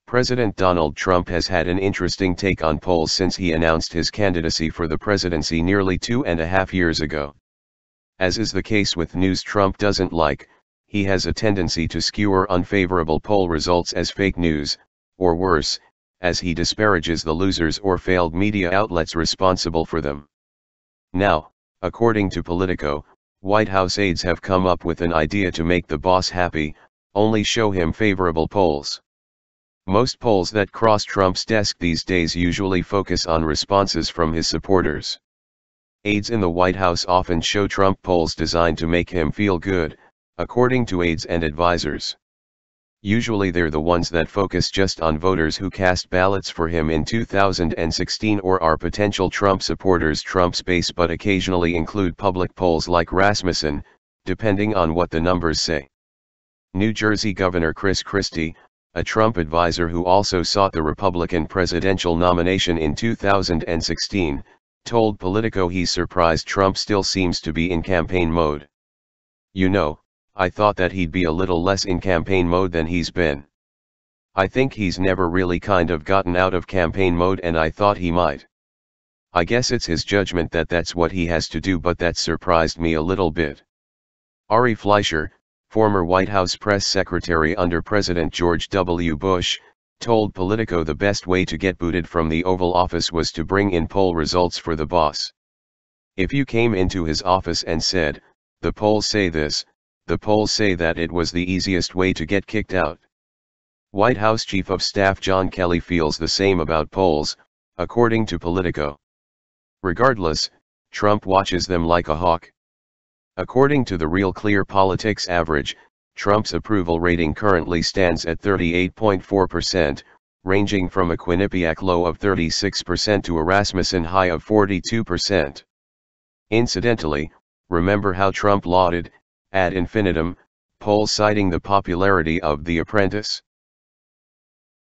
President Donald Trump has had an interesting take on polls since he announced his candidacy for the presidency nearly 2.5 years ago. As is the case with news Trump doesn't like, he has a tendency to skewer unfavorable poll results as fake news, or worse, as he disparages the losers or failed media outlets responsible for them. Now, according to Politico, White House aides have come up with an idea to make the boss happy: only show him favorable polls. Most polls that cross Trump's desk these days usually focus on responses from his supporters. Aides in the White House often show Trump polls designed to make him feel good, according to aides and advisors. Usually they're the ones that focus just on voters who cast ballots for him in 2016 or are potential Trump supporters Trump's base, but occasionally include public polls like Rasmussen, depending on what the numbers say. New Jersey Governor Chris Christie, a Trump advisor who also sought the Republican presidential nomination in 2016, told Politico he's surprised Trump still seems to be in campaign mode. "You know, I thought that he'd be a little less in campaign mode than he's been. I think he's never really kind of gotten out of campaign mode, and I thought he might. I guess it's his judgment that that's what he has to do, but that surprised me a little bit." Ari Fleischer, former White House press secretary under President George W. Bush, told Politico the best way to get booted from the Oval Office was to bring in poll results for the boss. If you came into his office and said, "The polls say this, the polls say that," it was the easiest way to get kicked out. White House Chief of Staff John Kelly feels the same about polls, according to Politico. Regardless, Trump watches them like a hawk. According to the Real Clear Politics average, Trump's approval rating currently stands at 38.4%, ranging from a Quinnipiac low of 36% to a Rasmussen high of 42%. Incidentally, remember how Trump lauded, ad infinitum, polls citing the popularity of The Apprentice?